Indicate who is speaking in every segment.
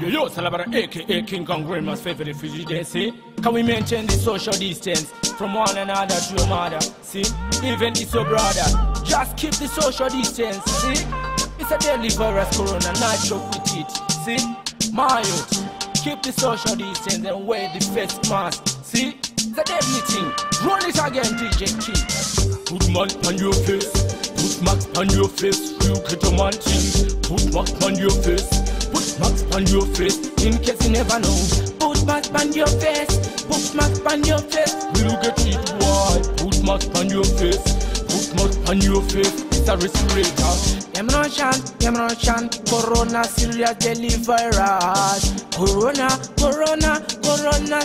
Speaker 1: Yo, Salabara, aka King Kong, grandma's favorite refugee, they say. Can we maintain the social distance from one another to your mother? See, even it's your brother, just keep the social distance. See, it's a deadly virus, corona, not joke with it. See, my youth, keep the social distance and wear the face mask. See, it's a deadly thing. Run it again, DJ Key. Put mask on your face, put mask on your face. You get a man thing. Put mask on your face, put mask on your face. In case you never know, put mask on your face, put mask on your face. You get it, why? Put mask on your face, put mask on your face. It's a respirator. Yamroshan, Corona serious deadly virus. Corona,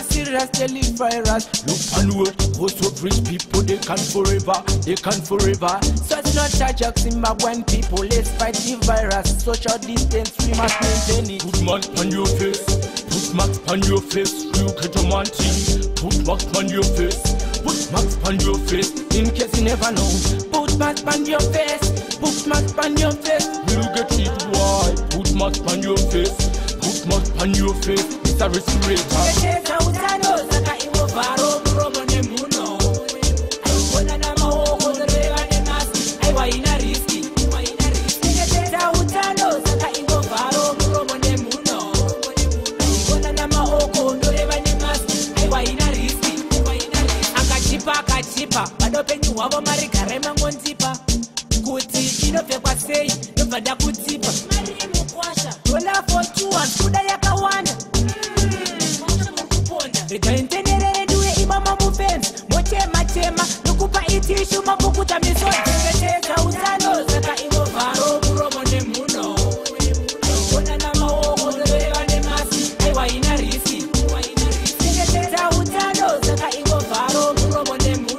Speaker 1: serious deadly virus. Look and work, most of rich people, they can forever. So it's not a joke, when people, let's fight the virus. Social distance, we must maintain it. Put mask on your face, put mask on your face. You get a man thing. Put mask on your face, put mask on your face. In case you never know, put mask on your face, put mask on your face. You get it, why? Put mask on your face, put mask on your face. It's a respirator. Badopenyu wavo mari karema ngontipa kuti inopfekwa sei nobvada kutipa mari mukwasha dola for 2 months kuda yakawanda rikaentenerere duye imama mufenzi motema nokupa itishu makukuta misoni teketeza utano saka ingovharo muromo nemuno aigona namaoko zoreva nemasi aiwa ina risi teketeza utano saka ingovharo muromo nemuno.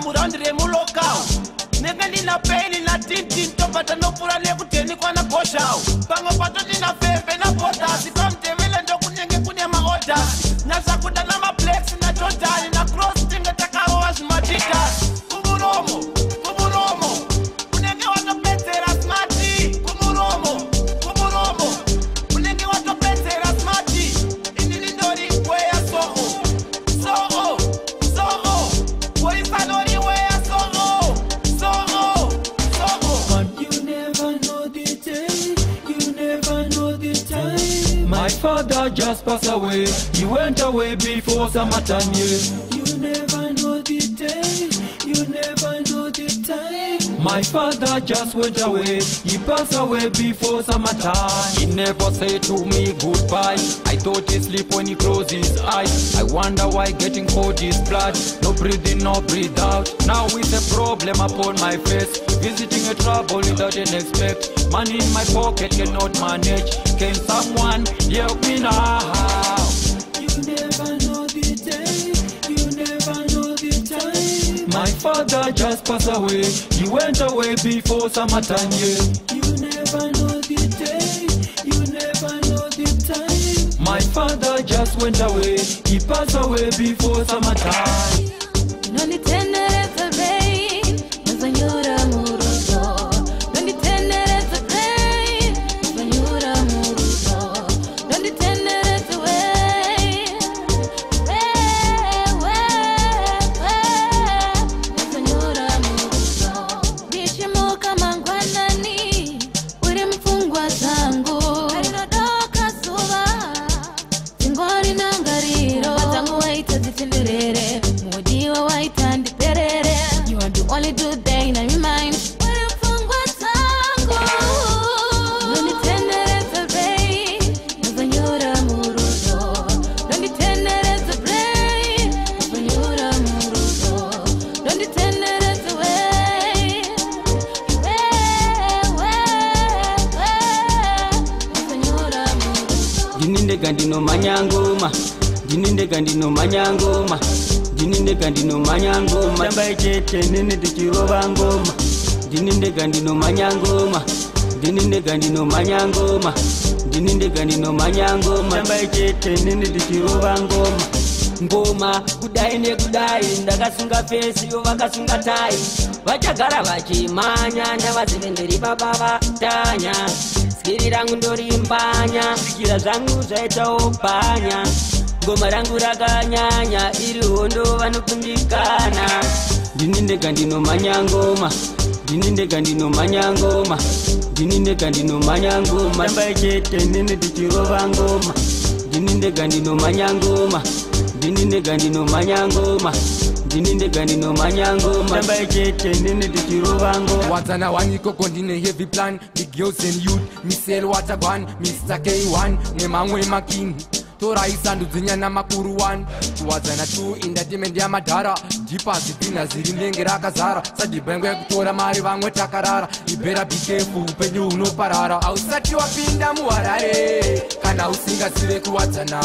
Speaker 1: Murandire mulokao nega nina peni na tintin topata no pura nekuteni kwa na koshao pango pato nina fefe na pota sikamtemele ndo kunyenge kunya maota na sakuda na maplex na totali na cross tinga takao asmatika kumuromo unenge wato petera smati kumuromo unenge wato petera smati inini ndori kwea soho My father just passed away. He went away before summertime, yeah. You never know the day. You never know the time. My father just went away. He passed away before summertime. He never said to me goodbye. I thought he sleep when he closed his eyes. I wonder why getting cold is blood. No breathing, no breathe out. Now it's a problem upon my face. Visiting a trouble without an expect. Money in my pocket cannot manage. Can someone help me now? You never know the day. You never know the time. My father just passed away. He went away before summertime, yeah. You never know the day. You never know the time. My father just went away. He passed away before summertime. Moja ndinindega ndinomanya ngoma ndinindega ndinomanya ngoma ndinindega ndinomanya ngoma tamba chete nini tichirova ngoma ndinindega ndinomanya ngoma ndinindega ndinomanya ngoma ndinindega ndinomanya ngoma tamba chete nini tichirova ngoma ngoma kudai nekudai ndakasunga fesi yo vakasunga tai vachagara vachimanya ndavazive ndiri baba vatanya skiri rangu ndorimbanya zvikira zvangu zvaitawo panya ngoma rangu rakanyanya iri hondo vanokundikana ndinindega ndinomanya ngoma ndinindega ndinomanya ngoma ndinindega ndinomanya ngoma tamba chete nini tichirova ngoma ndinindega ndinomanya ngoma ndinindega ndinomanya ngoma ndinindega ndinomanya ngoma tamba chete nini tichirova ngoma
Speaker 2: wadzana wanyikoko ndine heavy plan big girls and youth misel watagwan Mr. K1 nemamwe making toraisa ndudzinyana makuru 1 kuwadzana 2 indatimendi yamadhara jipazi dzina ziri ndenge rakazara sadhibengwe kutora mari vamwe takarara ibhera bikefu upenyu unoparara ausati wapinda muharare kana usingazive kuwadzana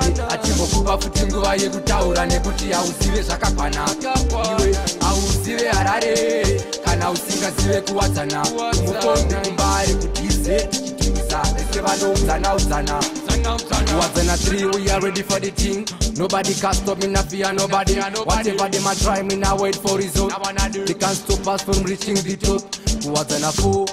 Speaker 2: ende atimbokupa futi nguva yekutaura nekuti hauzive zvakakwana iwe hauzive harare kana usingazive kuwadzana mukombi kumbari kutize tichitimisa ese vanoudzana Wadzana 3, we are ready for the thing. Nobody can stop me, not fear nobody. Whatever they might try me, now wait for result. They can't stop us from reaching the top. Wadzana 4,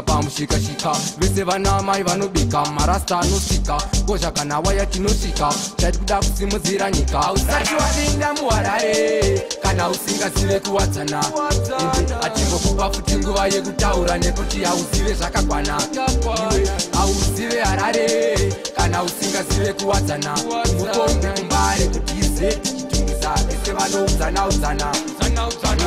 Speaker 2: pamushika shika. Vese vanama ivanobika, marasta anosika. Gozha kana waya tinosika. Chati kuda kusimuzira nyika. Ausati wapinda muharare kana usingazive kuwadzana. Ende atingokupa futi nguva yekutaura nekuti hauzive zvakakwana. Iwe hauzive harare kana usingazive kuwadzana mukombi kumbari kutize tichitimisa ese vanoudzana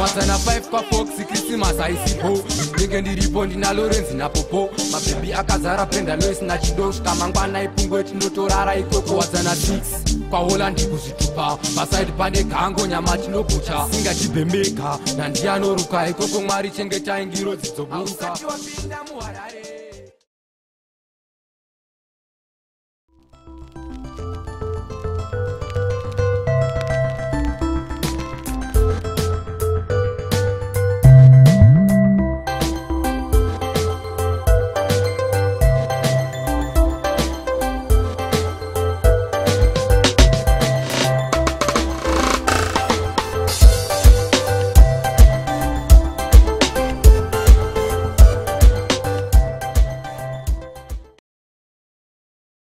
Speaker 2: wadzana 5 kwafox krismas aisipo ndenge ndiripo ndina lorenzi napopo mabhebi akazara penda loisina chido svika mangwana ipungwe tinotorara ikoko wadzana 6 kwaholandi kuzvitupa pasaidi pane gango nyama tinogucha singatibhembeka nandianoruka ikoko mwari chengetai ngiro dzidzoburuka.